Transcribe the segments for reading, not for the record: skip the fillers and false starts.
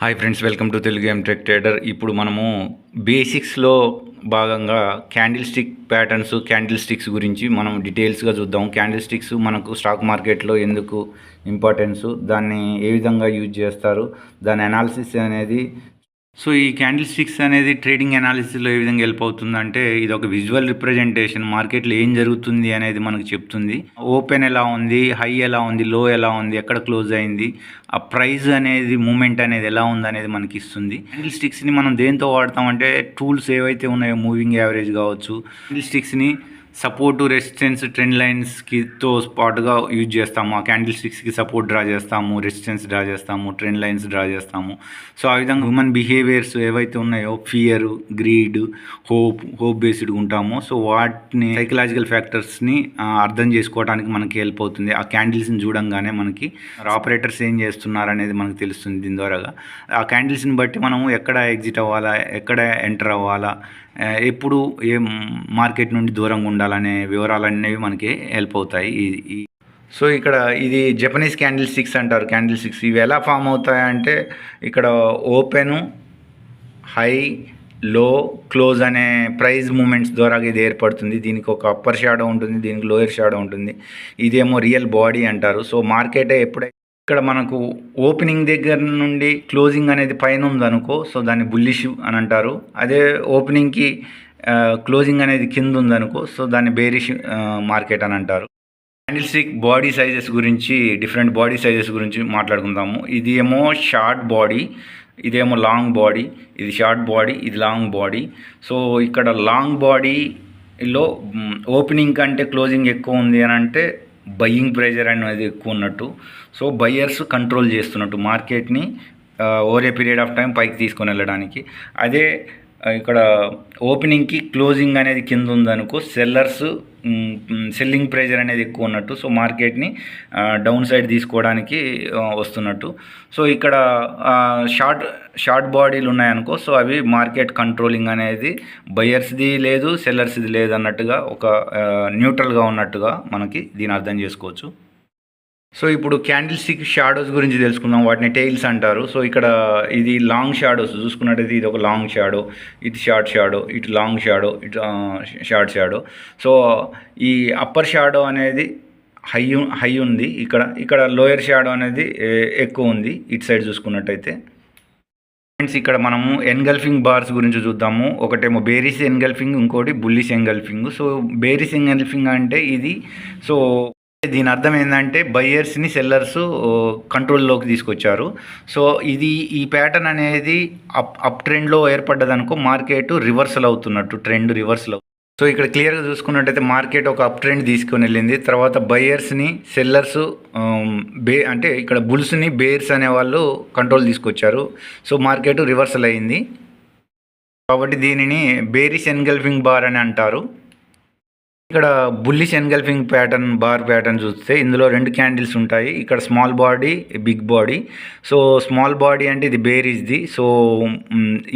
Hi friends, welcome to Telugu M tech trader. ఇప్పుడు మనము బేసిక్స్లో భాగంగా candle stick patterns, candle sticks గురించి మనం డీటెయిల్స్గా చూద్దాం. క్యాండిల్ స్టిక్స్ మనకు స్టాక్ మార్కెట్లో ఎందుకు ఇంపార్టెన్స్, దాన్ని ఏ విధంగా యూజ్ చేస్తారు, దాని అనాలిసిస్ అనేది. సో ఈ క్యాండిల్ స్టిక్స్ అనేది ట్రేడింగ్ అనాలిసిస్లో ఏ విధంగా హెల్ప్ అవుతుందంటే, ఇది ఒక విజువల్ రిప్రజెంటేషన్. మార్కెట్లో ఏం జరుగుతుంది అనేది మనకు చెప్తుంది. ఓపెన్ ఎలా ఉంది, హై ఎలా ఉంది, లో ఎలా ఉంది, ఎక్కడ క్లోజ్ అయింది, ఆ ప్రైస్ అనేది, మూమెంట్ అనేది ఎలా ఉంది అనేది మనకి ఇస్తుంది. క్యాండిల్ స్టిక్స్ని మనం దేంతో వాడతామంటే, టూల్స్ ఏవైతే ఉన్నాయో, మూవింగ్ యావరేజ్ కావచ్చు, క్యాండిల్ స్టిక్స్ని సపోర్టు, రెసిస్టెన్స్, ట్రెండ్ లైన్స్కితో పాటుగా యూజ్ చేస్తాము. ఆ క్యాండిల్ స్టిక్స్కి సపోర్ట్ డ్రా చేస్తాము, రెసిస్టెన్స్ డ్రా చేస్తాము, ట్రెండ్ లైన్స్ డ్రా చేస్తాము. సో ఆ విధంగా హ్యూమన్ బిహేవియర్స్ ఏవైతే ఉన్నాయో, ఫియర్, గ్రీడ్, హోప్ బేస్డ్ ఉంటామో, సో వాటిని సైకలాజికల్ ఫ్యాక్టర్స్ని అర్థం చేసుకోవడానికి మనకి హెల్ప్ అవుతుంది. ఆ క్యాండిల్స్ని చూడంగానే మనకి ఆపరేటర్స్ ఏం చేస్తున్నారు అనేది మనకు తెలుస్తుంది. దీని ద్వారాగా ఆ క్యాండిల్స్ని బట్టి మనము ఎక్కడ ఎగ్జిట్ అవ్వాలా, ఎక్కడ ఎంటర్ అవ్వాలా, ఎప్పుడు ఏ మార్కెట్ నుండి దూరంగా ఉండాలనే వివరాలనేవి మనకి హెల్ప్ అవుతాయి. సో ఇక్కడ ఇది జపనీస్ క్యాండిల్ స్టిక్స్ అంటారు. క్యాండిల్ స్టిక్స్ ఇవి ఎలా ఫామ్ అవుతాయంటే, ఇక్కడ ఓపెను, హై, లో, క్లోజ్ అనే ప్రైజ్ మూమెంట్స్ ద్వారా ఇది ఏర్పడుతుంది. దీనికి ఒక అప్పర్ షాడో ఉంటుంది, దీనికి లోయర్ షాడో ఉంటుంది. ఇదేమో రియల్ బాడీ అంటారు. సో మార్కెటే ఎప్పుడైతే ఇక్కడ మనకు ఓపెనింగ్ దగ్గర నుండి క్లోజింగ్ అనేది పైన ఉందనుకో, సో దాన్ని బుల్లిష్ అని అంటారు. అదే ఓపెనింగ్కి క్లోజింగ్ అనేది కింద ఉందనుకో, సో దాన్ని బేరిష్ మార్కెట్ అని అంటారు. క్యాండిల్ స్టిక్ బాడీ సైజెస్ గురించి, డిఫరెంట్ బాడీ సైజెస్ గురించి మాట్లాడుకుందాము. ఇది ఏమో షార్ట్ బాడీ, ఇదేమో లాంగ్ బాడీ. ఇది షార్ట్ బాడీ, ఇది లాంగ్ బాడీ. సో ఇక్కడ లాంగ్ బాడీలో ఓపెనింగ్ కంటే క్లోజింగ్ ఎక్కువ ఉంది అని అంటే బయ్యింగ్ ప్రెజర్ అనేది ఎక్కువ ఉన్నట్టు. సో బయ్యర్స్ కంట్రోల్ చేస్తున్నట్టు మార్కెట్ని over a period of time పైకి తీసుకొని వెళ్ళడానికి. అదే ఇక్కడ ఓపెనింగ్కి క్లోజింగ్ అనేది కింద ఉందనుకో, సెల్లింగ్ ప్రెజర్ అనేది ఎక్కువ ఉన్నట్టు. సో మార్కెట్ని డౌన్ సైడ్ తీసుకోవడానికి వస్తున్నట్టు. సో ఇక్కడ షార్ట్ బాడీలు ఉన్నాయనుకో, సో అవి మార్కెట్ కంట్రోలింగ్ అనేది బయర్స్ది లేదు, సెల్లర్స్ది లేదు అన్నట్టుగా, ఒక న్యూట్రల్గా ఉన్నట్టుగా మనకి దీని అర్థం చేసుకోవచ్చు. సో ఇప్పుడు క్యాండిల్ స్టిక్ షాడోస్ గురించి తెలుసుకుందాం. వాటిని టెయిల్స్ అంటారు. సో ఇక్కడ ఇది లాంగ్ షాడోస్ చూసుకున్నట్టయితే, ఇది ఒక లాంగ్ షాడో, ఇది షార్ట్ షాడో, ఇటు లాంగ్ షాడో, ఇటు షార్ట్ షాడో. సో ఈ అప్పర్ షాడో అనేది హై ఉంది, ఇక్కడ లోయర్ షాడో అనేది ఎక్కువ ఉంది ఇటు సైడ్ చూసుకున్నట్టయితే. ఫ్రెండ్స్ ఇక్కడ మనము ఎన్గల్ఫింగ్ బార్స్ గురించి చూద్దాము. ఒకటేమో బేరిష్ ఎన్గల్ఫింగ్, ఇంకోటి bullish engulfing. So bearish engulfing అంటే ఇది. సో దీని అర్థం ఏంటంటే, బయ్యర్స్ని సెల్లర్స్ కంట్రోల్లోకి తీసుకొచ్చారు. సో ఈ ప్యాటర్న్ అనేది అప్ ట్రెండ్లో ఏర్పడ్డదనుకో, మార్కెట్ రివర్సల్ అవుతున్నట్టు, ట్రెండ్ రివర్సల్ అవుతుంది. సో ఇక్కడ క్లియర్గా చూసుకున్నట్టయితే మార్కెట్ ఒక అప్ ట్రెండ్ తీసుకొని వెళ్ళింది. తర్వాత బయ్యర్స్ని సెల్లర్స్ అంటే ఇక్కడ బుల్స్ని బేర్స్ అనే వాళ్ళు కంట్రోల్ తీసుకొచ్చారు. సో మార్కెట్ రివర్సల్ అయింది. కాబట్టి దీనిని బేరిష్ ఎన్గల్ఫింగ్ బార్ అని అంటారు. ఇక్కడ బుల్లిష్ ఎన్గల్ఫింగ్ బార్ ప్యాటర్న్ చూస్తే, ఇందులో రెండు క్యాండిల్స్ ఉంటాయి. ఇక్కడ small body, big body. So small body అంటే ఇది బేరిష్ది. సో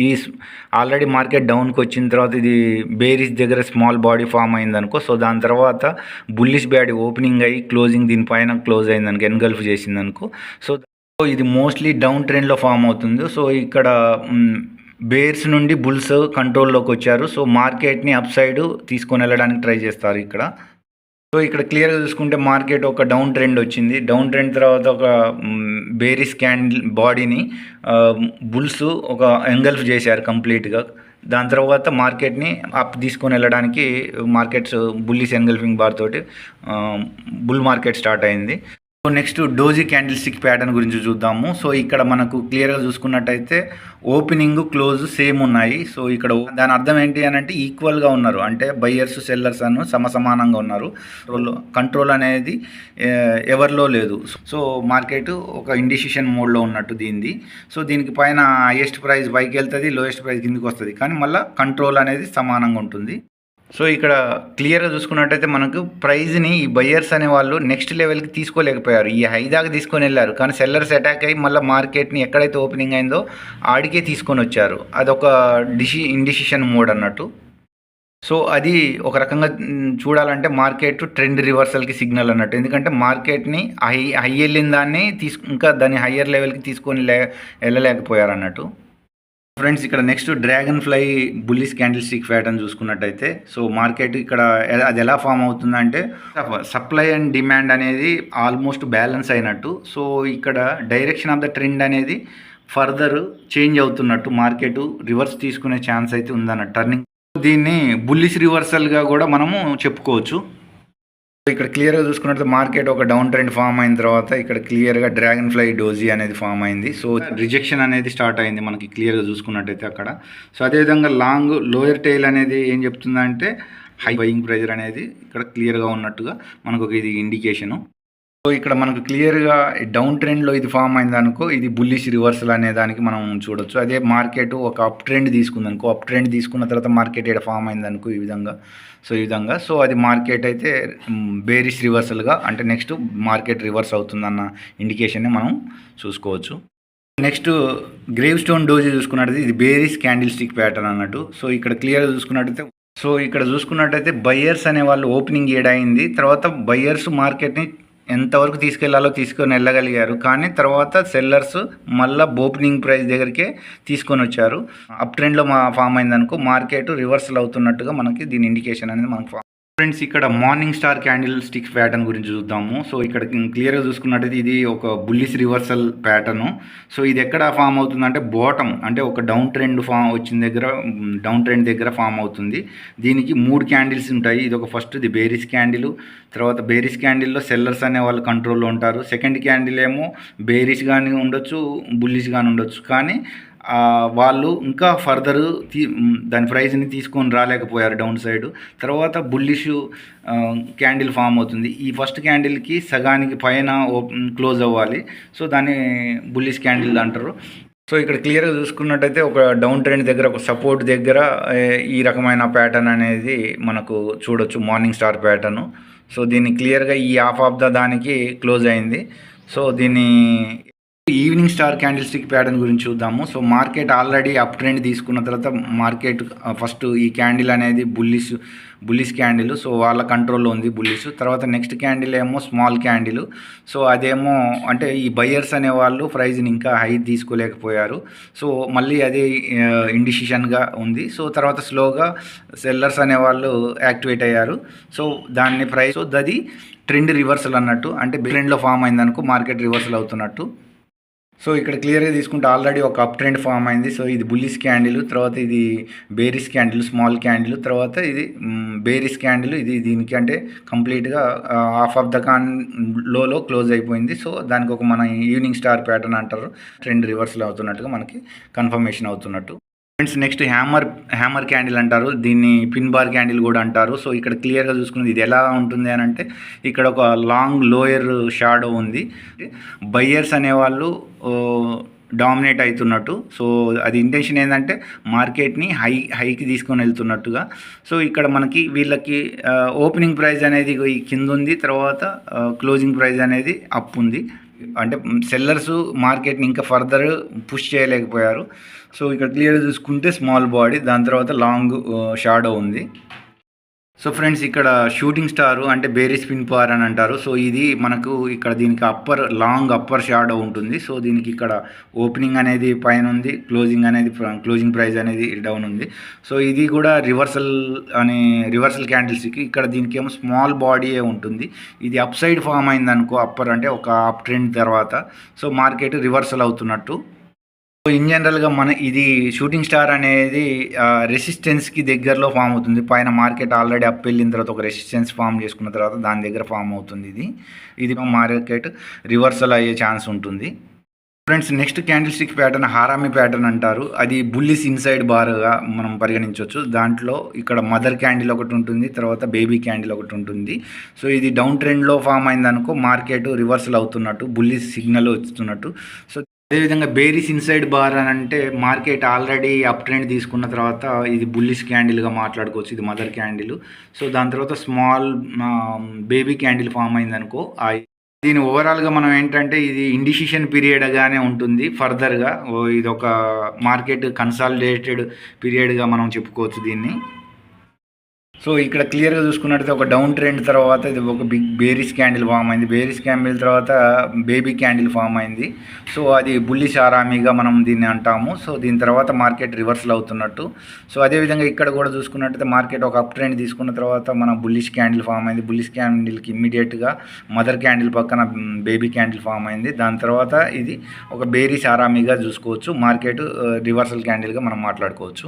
ఈ ఆల్రెడీ మార్కెట్ డౌన్కి వచ్చిన తర్వాత ఇది బేరిష్ దగ్గర స్మాల్ బాడీ ఫామ్ అయిందనుకో, సో దాని తర్వాత బుల్లిష్ బాడీ ఓపెనింగ్ అయ్యి క్లోజింగ్ దీనిపైన క్లోజ్ అయిందనుకో, ఎన్గల్ఫ్ చేసిందనుకో, సో ఇది మోస్ట్లీ డౌన్ ట్రెండ్లో ఫామ్ అవుతుంది. సో ఇక్కడ బేర్స్ నుండి బుల్స్ కంట్రోల్లోకి వచ్చారు. సో మార్కెట్ని అప్ సైడ్ తీసుకొని వెళ్ళడానికి ట్రై చేస్తారు ఇక్కడ. సో ఇక్కడ క్లియర్గా చూసుకుంటే మార్కెట్ ఒక డౌన్ ట్రెండ్ వచ్చింది. డౌన్ ట్రెండ్ తర్వాత ఒక బేరిష్ క్యాండిల్ బాడీని బుల్స్ ఒక ఎంగల్ఫ్ చేశారు కంప్లీట్గా. దాని తర్వాత మార్కెట్ని అప్ తీసుకొని వెళ్ళడానికి మార్కెట్స్ బుల్లిష్ ఎన్గల్ఫింగ్ బార్ తోటి బుల్ మార్కెట్ స్టార్ట్ అయింది. So next doji candle stick pattern గురించి చూద్దాము. సో ఇక్కడ మనకు క్లియర్గా చూసుకున్నట్టయితే ఓపెనింగ్, క్లోజ్ సేమ్ ఉన్నాయి. సో ఇక్కడ దాని అర్థం ఏంటి అని అంటే, ఈక్వల్గా ఉన్నారు, అంటే బయ్యర్స్ సెల్లర్స్ అను సమానంగా ఉన్నారు. కంట్రోల్ అనేది ఎవరిలో లేదు. సో మార్కెట్ ఒక ఇండిసిషన్ మోడ్లో ఉన్నట్టు దీనిది. సో దీనికి పైన హైయెస్ట్ ప్రైస్ పైకి వెళ్తుంది, లోయెస్ట్ ప్రైస్ కిందకి వస్తుంది, కానీ మళ్ళీ కంట్రోల్ అనేది సమానంగా ఉంటుంది. సో ఇక్కడ క్లియర్గా చూసుకున్నట్టయితే మనకు ప్రైజ్ని ఈ బయ్యర్స్ అనే వాళ్ళు నెక్స్ట్ లెవెల్కి తీసుకోలేకపోయారు. ఈ హై దాకా తీసుకొని వెళ్ళారు, కానీ సెల్లర్స్ అటాక్ అయ్యి మళ్ళీ మార్కెట్ని ఎక్కడైతే ఓపెనింగ్ అయిందో ఆడికే తీసుకొని వచ్చారు. అదొక ఇండిసిషన్ మోడ్ అన్నట్టు. సో అది ఒక రకంగా చూడాలంటే మార్కెట్ ట్రెండ్ రివర్సల్‌కి సిగ్నల్ అన్నట్టు. ఎందుకంటే మార్కెట్‌ని హై ఎళ్ళిన దాన్ని ఇంకా దాన్ని హయ్యర్ లెవెల్‌కి తీసుకొని ఎళ్ళలేకపోయారన్నట్టు. ఫ్రెండ్స్ ఇక్కడ next dragon fly bullish candle stick pattern చూసుకున్నట్టయితే సో మార్కెట్ ఇక్కడ అది ఎలా ఫామ్ అవుతుందంటే సప్లై అండ్ డిమాండ్ అనేది ఆల్మోస్ట్ బ్యాలెన్స్ అయినట్టు. సో ఇక్కడ డైరెక్షన్ ఆఫ్ ద ట్రెండ్ అనేది ఫర్దర్ చేంజ్ అవుతున్నట్టు మార్కెట్ రివర్స్ తీసుకునే ఛాన్స్ అయితే ఉందన్నట్టు టర్నింగ్. దీన్ని బుల్లిష్ రివర్సల్గా కూడా మనము చెప్పుకోవచ్చు. ఇక్కడ క్లియర్గా చూసుకున్నట్లయితే మార్కెట్ ఒక డౌన్ ట్రెండ్ ఫామ్ అయిన తర్వాత ఇక్కడ క్లియర్గా డ్రాగన్ ఫ్లై డోజీ అనేది ఫామ్ అయింది. సో రిజెక్షన్ అనేది స్టార్ట్ అయింది మనకి క్లియర్గా చూసుకున్నట్టయితే అక్కడ. సో అదేవిధంగా లాంగ్ లోయర్ టైల్ అనేది ఏం చెప్తుందంటే హై బయింగ్ ప్రెజర్ అనేది ఇక్కడ క్లియర్గా ఉన్నట్టుగా మనకు ఒక ఇది ఇండికేషను. సో ఇక్కడ మనకు క్లియర్గా డౌన్ ట్రెండ్లో ఇది ఫామ్ అయింది అనుకో, ఇది బుల్లిష్ రివర్సల్ అనే దానికి మనం చూడొచ్చు. అదే మార్కెట్ ఒక అప్ ట్రెండ్ తీసుకుందనుకో, అప్ ట్రెండ్ తీసుకున్న తర్వాత మార్కెట్ ఇక్కడ ఫామ్ అయింది అనుకో ఈ విధంగా సో అది మార్కెట్ అయితే బేరిష్ రివర్సల్గా అంటే నెక్స్ట్ మార్కెట్ రివర్స్ అవుతుందన్న ఇండికేషన్ని మనం చూసుకోవచ్చు. నెక్స్ట్ గ్రేవ్ స్టోన్ డోజీ చూసుకున్నట్టయితే ఇది బేరిష్ క్యాండిల్ స్టిక్ ప్యాటర్న్ అన్నట్టు. సో ఇక్కడ క్లియర్గా చూసుకున్నట్టయితే బయ్యర్స్ అనే వాళ్ళు ఓపెనింగ్ ఏడైంది, తర్వాత బయ్యర్స్ మార్కెట్ని ఎంతవరకు తీసుకెళ్లాలో తీసుకొని వెళ్ళగలిగారు. కానీ తర్వాత సెల్లర్స్ మళ్ళీ ఓపెనింగ్ ప్రైస్ దగ్గరికే తీసుకొని వచ్చారు. అప్ ట్రెండ్లో ఫామ్ అయిందనుకో మార్కెట్ రివర్సల్ అవుతున్నట్టుగా మనకి దీని ఇండికేషన్ అనేది మనకు. ఫ్రెండ్స్ ఇక్కడ morning star candle stick pattern గురించి చూద్దాము. సో ఇక్కడ క్లియర్గా చూసుకున్నట్టయితే ఇది ఒక బుల్లిష్ రివర్సల్ ప్యాటర్ను. సో ఇది ఎక్కడ ఫామ్ అవుతుందంటే బాటమ్ అంటే ఒక డౌన్ ట్రెండ్ డౌన్ ట్రెండ్ దగ్గర ఫామ్ అవుతుంది. దీనికి 3 క్యాండిల్స్ ఉంటాయి. ఇది ఒక ఫస్ట్ ఇది బేరిష్ క్యాండిల్, తర్వాత బేరిష్ క్యాండిల్లో సెల్లర్స్ అనే వాళ్ళు కంట్రోల్లో ఉంటారు. సెకండ్ క్యాండిల్ ఏమో బేరిష్ కానీ ఉండొచ్చు, బుల్లిష్ కానీ ఉండొచ్చు. కానీ వాళ్ళు ఇంకా ఫర్దర్ దాని ప్రైస్ని తీసుకొని రాలేకపోయారు డౌన్ సైడ్. తర్వాత బుల్లిష్ క్యాండిల్ ఫామ్ అవుతుంది. ఈ ఫస్ట్ క్యాండిల్కి సగానికి పైన క్లోజ్ అవ్వాలి. సో దాన్ని బుల్లిష్ క్యాండిల్ అంటారు. సో ఇక్కడ క్లియర్గా చూసుకున్నట్టయితే ఒక డౌన్ ట్రెండ్ దగ్గర ఒక సపోర్ట్ దగ్గర ఈ రకమైన ప్యాటర్న్ అనేది మనకు చూడొచ్చు, మార్నింగ్ స్టార్ ప్యాటర్ను. సో దీన్ని క్లియర్గా ఈ హాఫ్ ఆఫ్ దానికి క్లోజ్ అయింది. సో దీన్ని evening star candle stick pattern గురించి చూద్దాము. So market already up trend తీసుకున్న తర్వాత మార్కెట్ ఫస్ట్ ఈ క్యాండిల్ అనేది బుల్లిష్ క్యాండిల్. సో వాళ్ళ కంట్రోల్లో ఉంది బుల్లిష్. తర్వాత నెక్స్ట్ క్యాండిల్ ఏమో స్మాల్ క్యాండిల్. సో అదేమో అంటే ఈ బయ్యర్స్ అనేవాళ్ళు ప్రైజ్ని ఇంకా హై తీసుకోలేకపోయారు. సో మళ్ళీ అది ఇండిసిషన్గా ఉంది. సో తర్వాత స్లోగా సెల్లర్స్ అనేవాళ్ళు యాక్టివేట్ అయ్యారు. సో దాన్ని ప్రైస్ అది ట్రెండ్ రివర్సల్ అన్నట్టు, అంటే ట్రెండ్లో ఫామ్ అయిందనుకో మార్కెట్ రివర్సల్ అవుతున్నట్టు. సో ఇక్కడ క్లియర్గా తీసుకుంటే ఆల్రెడీ ఒక అప్ ట్రెండ్ ఫామ్ అయింది. సో ఇది బుల్లిష్ క్యాండిల్, తర్వాత ఇది బేరిష్ క్యాండిల్ స్మాల్ క్యాండిల్, తర్వాత ఇది బేరిష్ క్యాండిల్. ఇది దీనికి అంటే కంప్లీట్గా half of the low close అయిపోయింది. సో దానికి ఒక మన ఈవినింగ్ స్టార్ ప్యాటర్న్ అంటారు, ట్రెండ్ రివర్సల్ అవుతున్నట్టుగా మనకి కన్ఫర్మేషన్ అవుతున్నట్టు. ఫ్రెండ్స్ నెక్స్ట్ హ్యామర్ క్యాండిల్ అంటారు, దీన్ని పిన్ బార్ క్యాండిల్ కూడా అంటారు. సో ఇక్కడ క్లియర్గా చూసుకున్నది ఇది ఎలా ఉంటుంది అని అంటే ఇక్కడ ఒక లాంగ్ లోయర్ షాడో ఉంది. బయ్యర్స్ అనేవాళ్ళు డామినేట్ అవుతున్నట్టు. సో అది ఇంటెన్షన్ ఏంటంటే మార్కెట్ని హైకి తీసుకొని వెళ్తున్నట్టుగా. సో ఇక్కడ మనకి వీళ్ళకి ఓపెనింగ్ ప్రైస్ అనేది కింద ఉంది, తర్వాత క్లోజింగ్ ప్రైస్ అనేది అప్ ఉంది. అంటే సెల్లర్స్ మార్కెట్ని ఇంకా ఫర్దర్ పుష్ చేయలేకపోయారు. సో ఇక్కడ క్లియర్గా చూసుకుంటే స్మాల్ బాడీ, దాని తర్వాత లాంగ్ షాడో ఉంది. సో ఫ్రెండ్స్ ఇక్కడ షూటింగ్ స్టార్ అంటే బేరిష్ పిన్ బార్ అని అంటారు. సో ఇది మనకు ఇక్కడ దీనికి లాంగ్ అప్పర్ షాడో ఉంటుంది. సో దీనికి ఇక్కడ ఓపెనింగ్ అనేది పైన ఉంది, క్లోజింగ్ ప్రైస్ అనేది డౌన్ ఉంది. సో ఇది కూడా రివర్సల్ క్యాండిల్స్కి ఇక్కడ దీనికి ఏమో స్మాల్ బాడీయే ఉంటుంది. ఇది అప్ సైడ్ ఫామ్ అయింది అనుకో, అప్పర్ అంటే ఒక అప్ ట్రెండ్ తర్వాత సో మార్కెట్ రివర్సల్ అవుతున్నట్టు. సో ఇన్ జనరల్గా ఇది షూటింగ్ స్టార్ అనేది రెసిస్టెన్స్కి దగ్గరలో ఫామ్ అవుతుంది. పైన మార్కెట్ ఆల్రెడీ అప్ వెళ్ళిన తర్వాత ఒక రెసిస్టెన్స్ ఫామ్ చేసుకున్న తర్వాత దాని దగ్గర ఫామ్ అవుతుంది. ఇది మార్కెట్ రివర్సల్ అయ్యే ఛాన్స్ ఉంటుంది. Friends next candle stick pattern harami pattern అంటారు. అది బుల్లిష్ ఇన్సైడ్ బార్గా మనం పరిగణించవచ్చు. దాంట్లో ఇక్కడ మదర్ క్యాండిల్ ఒకటి ఉంటుంది, తర్వాత బేబీ క్యాండిల్ ఒకటి ఉంటుంది. సో ఇది డౌన్ ట్రెండ్లో ఫామ్ అయిందనుకో మార్కెట్ రివర్సల్ అవుతున్నట్టు, బుల్లిష్ సిగ్నల్ వస్తున్నట్టు. సో అదేవిధంగా బేరిష్ ఇన్సైడ్ బార్ అని అంటే మార్కెట్ ఆల్రెడీ అప్ ట్రెండ్ తీసుకున్న తర్వాత ఇది బుల్లిష్ క్యాండిల్గా మాట్లాడుకోవచ్చు, ఇది మదర్ క్యాండిల్. సో దాని తర్వాత స్మాల్ బేబీ క్యాండిల్ ఫామ్ అయిందనుకో దీని ఓవరాల్గా మనం ఏంటంటే ఇది ఇండిసిషన్ పీరియడ్గానే ఉంటుంది. ఫర్దర్గా ఇది ఒక మార్కెట్ కన్సాలిడేటెడ్ పీరియడ్గా మనం చెప్పుకోవచ్చు దీన్ని. సో ఇక్కడ క్లియర్గా చూసుకున్నట్టయితే ఒక డౌన్ ట్రెండ్ తర్వాత ఇది ఒక బిగ్ బేరిష్ క్యాండిల్ ఫామ్ అయింది. బేరిష్ క్యాండిల్ తర్వాత బేబీ క్యాండిల్ ఫామ్ అయింది. సో అది బుల్లిష్ ఆరామీగా మనం దీన్ని అంటాము. సో దీని తర్వాత మార్కెట్ రివర్సల్ అవుతున్నట్టు. సో అదేవిధంగా ఇక్కడ కూడా చూసుకున్నట్టయితే మార్కెట్ ఒక అప్ ట్రెండ్ తీసుకున్న తర్వాత మన బుల్లిష్ క్యాండిల్ ఫామ్ అయింది. బుల్లిష్ క్యాండిల్కి ఇమ్మీడియట్గా మదర్ క్యాండిల్ పక్కన బేబీ క్యాండిల్ ఫామ్ అయింది. దాని తర్వాత ఇది ఒక బేరిష్ ఆరామీగా చూసుకోవచ్చు. మార్కెట్ రివర్సల్ క్యాండిల్గా మనం మాట్లాడుకోవచ్చు.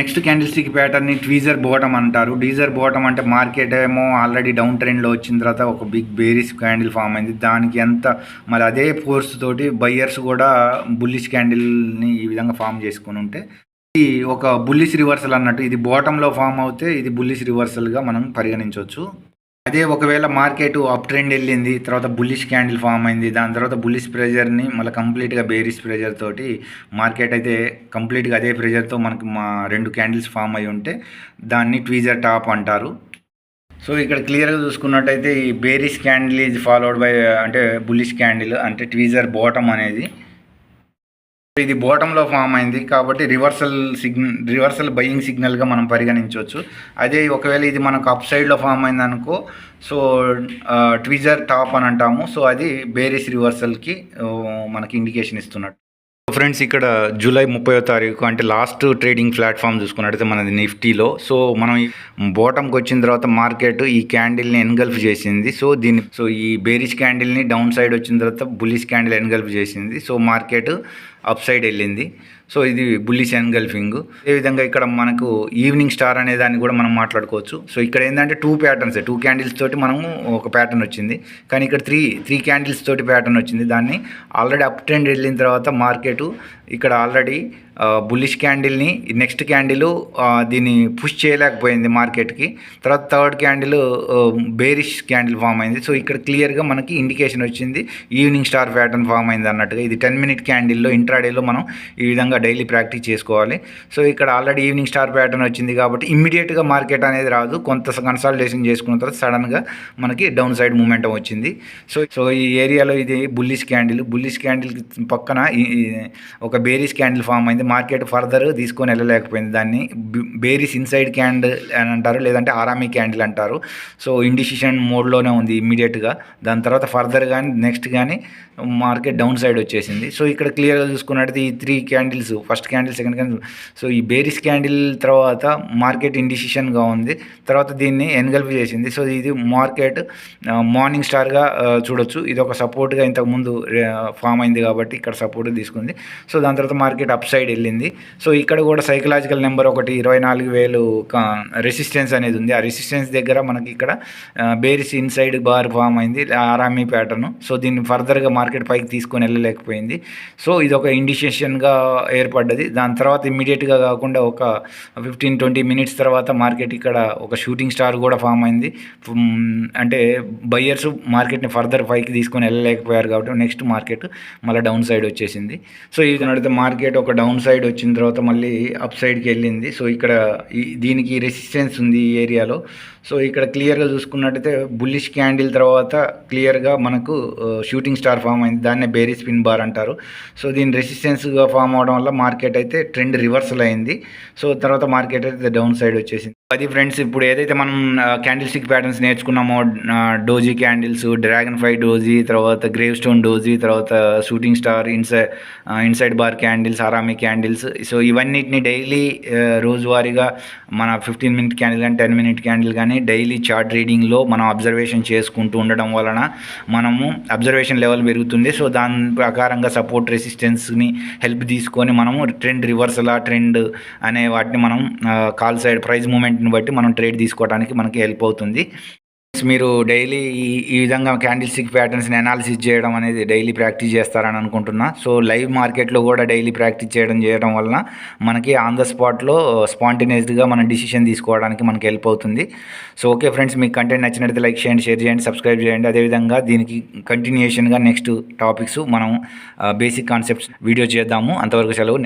నెక్స్ట్ క్యాండిల్ స్టిక్ ప్యాటర్న్ని ట్వీజర్ బాటమ్ అంటారు. డీజర్ బాటమ్ అంటే మార్కెట్ ఏమో ఆల్రెడీ డౌన్ ట్రెండ్లో వచ్చిన తర్వాత ఒక బిగ్ బేరిష్ క్యాండిల్ ఫామ్ అయింది. దానికి ఎంత మరి అదే ఫోర్స్ తోటి బయ్యర్స్ కూడా బుల్లిష్ క్యాండిల్ని ఈ విధంగా ఫామ్ చేసుకుని ఉంటే ఇది ఒక బుల్లిష్ రివర్సల్ అన్నట్టు. ఇది బాటంలో ఫామ్ అవుతే ఇది బుల్లిష్ రివర్సల్గా మనం పరిగణించవచ్చు. అదే ఒకవేళ మార్కెట్ అప్ ట్రెండ్ వెళ్ళింది, తర్వాత బుల్లిష్ క్యాండిల్ ఫామ్ అయింది, దాని తర్వాత బుల్లిష్ ప్రెజర్ని మళ్ళీ కంప్లీట్గా బేరిష్ ప్రెజర్ తోటి మార్కెట్ అయితే కంప్లీట్గా అదే ప్రెజర్తో మనకు రెండు క్యాండిల్స్ ఫామ్ అయి ఉంటే దాన్ని ట్వీజర్ టాప్ అంటారు. సో ఇక్కడ క్లియర్గా చూసుకున్నట్టయితే ఈ bearish candle is followed by అంటే బుల్లిష్ క్యాండిల్ అంటే ట్వీజర్ బాటమ్ అనేది ఇది బాటంలో ఫామ్ అయింది కాబట్టి రివర్సల్ బయింగ్ సిగ్నల్గా మనం పరిగణించవచ్చు. అదే ఒకవేళ ఇది మనకు అప్ సైడ్లో ఫామ్ అయింది అనుకో, సో ట్విజర్ టాప్ అని అంటాము. సో అది బేరిష్ రివర్సల్కి మనకి ఇండికేషన్ ఇస్తున్నట్టు. ఫ్రెండ్స్ ఇక్కడ జూలై 30వ తారీఖు అంటే లాస్ట్ ట్రేడింగ్ ప్లాట్ఫామ్ చూసుకున్నట్టయితే మనది నిఫ్టీలో. సో మనం బాటంకి వచ్చిన తర్వాత మార్కెట్ ఈ క్యాండిల్ని ఎన్గల్ఫ్ చేసింది. సో ఈ బేరిష్ క్యాండిల్ని డౌన్ సైడ్ వచ్చిన తర్వాత బుల్లిష్ క్యాండిల్ ఎన్గల్ఫ్ చేసింది. సో మార్కెట్ అప్ సైడ్ వెళ్ళింది. సో ఇది బుల్లిష్ ఎన్గల్ఫింగ్. అదేవిధంగా ఇక్కడ మనకు ఈవినింగ్ స్టార్ అనే దాన్ని కూడా మనం మాట్లాడుకోవచ్చు. సో ఇక్కడ ఏంటంటే టూ క్యాండిల్స్ తోటి మనము ఒక ప్యాటర్న్ వచ్చింది. కానీ ఇక్కడ త్రీ క్యాండిల్స్ తోటి ప్యాటర్న్ వచ్చింది. దాన్ని ఆల్రెడీ అప్ ట్రెండ్ వెళ్ళిన తర్వాత మార్కెట్ ఇక్కడ ఆల్రెడీ బుల్లిష్ క్యాండిల్ని నెక్స్ట్ క్యాండిల్ దీన్ని పుష్ చేయలేకపోయింది మార్కెట్కి. తర్వాత third candle bearish candle form అయింది. సో ఇక్కడ క్లియర్గా మనకి ఇండికేషన్ వచ్చింది ఈవినింగ్ స్టార్ ప్యాటర్న్ ఫామ్ అయింది అన్నట్టుగా. ఇది 10 minute క్యాండిల్లో ఇంట్రాడేలో మనం ఈ విధంగా డైలీ ప్రాక్టీస్ చేసుకోవాలి. సో ఇక్కడ ఆల్రెడీ ఈవినింగ్ స్టార్ ప్యాటర్న్ వచ్చింది కాబట్టి ఇమ్మీడియట్గా మార్కెట్ అనేది రాదు. కొంత కన్సల్టేషన్ చేసుకున్న తర్వాత సడన్గా మనకి డౌన్ సైడ్ మూమెంటం వచ్చింది. సో ఈ ఏరియాలో ఇది బుల్లిష్ క్యాండిల్ పక్కన ఒక బేరిష్ క్యాండిల్ ఫామ్ అయింది. మార్కెట్ ఫర్దర్ తీసుకొని వెళ్ళలేకపోయింది. దాన్ని బేరిష్ ఇన్సైడ్ క్యాండిల్ అని అంటారు, లేదంటే ఆరామీ క్యాండిల్ అంటారు. సో ఇండిసిషన్ మోడ్లోనే ఉంది ఇమ్మీడియట్గా. దాని తర్వాత ఫర్దర్ కానీ నెక్స్ట్ కానీ మార్కెట్ డౌన్ సైడ్ వచ్చేసింది. సో ఇక్కడ క్లియర్గా చూసుకున్నట్టయితే ఈ 3 candles first candle second candle so ఈ బేరిష్ క్యాండిల్ తర్వాత మార్కెట్ ఇండిసిషన్గా ఉంది. తర్వాత దీన్ని ఎన్గల్ఫ్ చేసింది. సో ఇది మార్కెట్ మార్నింగ్ స్టార్గా చూడొచ్చు. ఇది ఒక సపోర్ట్గా ఇంతకుముందు ఫామ్ అయింది కాబట్టి ఇక్కడ సపోర్ట్ తీసుకుంది. సో దాని తర్వాత మార్కెట్ అప్ సైడ్ వెళ్ళింది. సో ఇక్కడ కూడా సైకలాజికల్ నెంబర్ ఒకటి 24,000 రెసిస్టెన్స్ అనేది ఉంది. ఆ రెసిస్టెన్స్ దగ్గర మనకి ఇక్కడ బేరిష్ ఇన్సైడ్ బార్ ఫామ్ అయింది ఆరామీ ప్యాటర్న్. సో దీన్ని ఫర్దర్గా మార్కెట్ పైకి తీసుకొని వెళ్ళలేకపోయింది. సో ఇది ఒక ఇండికేషన్గా ఏర్పడ్డది. దాని తర్వాత ఇమ్మీడియట్గా కాకుండా ఒక 15-20 minutes తర్వాత మార్కెట్ ఇక్కడ ఒక షూటింగ్ స్టార్ కూడా ఫామ్ అయింది. అంటే బయ్యర్స్ మార్కెట్ని ఫర్దర్ పైకి తీసుకొని వెళ్ళలేకపోయారు కాబట్టి నెక్స్ట్ మార్కెట్ మళ్ళీ డౌన్ సైడ్ వచ్చేసింది. సో ఇది నడితే మార్కెట్ ఒక డౌన్ సైడ్ వచ్చిన తర్వాత మళ్ళీ అప్ సైడ్కి వెళ్ళింది. సో ఇక్కడ దీనికి రెసిస్టెన్స్ ఉంది ఈ ఏరియాలో. సో ఇక్కడ క్లియర్గా చూసుకున్నట్టయితే బుల్లిష్ క్యాండిల్ తర్వాత క్లియర్గా మనకు షూటింగ్ స్టార్ ఫామ్ అయింది. దాన్నే బేరీ స్పిన్ బార్ అంటారు. సో దీని రెసిస్టెన్స్గా ఫామ్ అవడం వల్ల మార్కెట్ అయితే ట్రెండ్ రివర్సల్ అయింది. సో తర్వాత మార్కెట్ అయితే డౌన్ సైడ్ వచ్చేసింది. అది ఫ్రెండ్స్ ఇప్పుడు ఏదైతే మనం క్యాండిల్ స్టిక్ ప్యాటర్న్స్ నేర్చుకున్నామో doji candles, dragon fly doji, తర్వాత గ్రేవ్ స్టోన్ డోజీ, తర్వాత shooting star inside bar candles, harami candles. So ఇవన్నిటిని డైలీ రోజువారీగా మన 15 minute క్యాండిల్ కానీ 10 minute క్యాండిల్ కానీ డైలీ చార్ట్ రీడింగ్లో మనం అబ్జర్వేషన్ చేసుకుంటూ ఉండడం వలన మనము అబ్జర్వేషన్ లెవెల్ పెరుగుతుంది. సో దాని ప్రకారంగా సపోర్ట్ రెసిస్టెన్స్ని హెల్ప్ తీసుకొని మనము ట్రెండ్ రివర్సల్ ట్రెండ్ అనే వాటిని మనం కాల్ సైడ్ ప్రైస్ మూమెంట్ని బట్టి మనం ట్రేడ్ తీసుకోవడానికి మనకి హెల్ప్ అవుతుంది. మీరు డైలీ ఈ విధంగా క్యాండిల్ స్టిక్ ప్యాటర్న్స్ని అనాలిసిస్ చేయడం అనేది డైలీ ప్రాక్టీస్ చేస్తారని అనుకుంటున్నా. సో లైవ్ మార్కెట్లో కూడా డైలీ ప్రాక్టీస్ చేయడం వలన మనకి ఆన్ ద స్పాట్లో స్పాంటేనియస్గా మనం డిసిషన్ తీసుకోవడానికి మనకి హెల్ప్ అవుతుంది. సో ఓకే ఫ్రెండ్స్, మీకు కంటెంట్ నచ్చినట్లయితే లైక్ చేయండి, షేర్ చేయండి, సబ్స్క్రైబ్ చేయండి. అదేవిధంగా దీనికి కంటిన్యూషన్గా నెక్స్ట్ టాపిక్స్ మనం బేసిక్ కాన్సెప్ట్స్ వీడియో చేద్దాము. అంతవరకు సెలవు.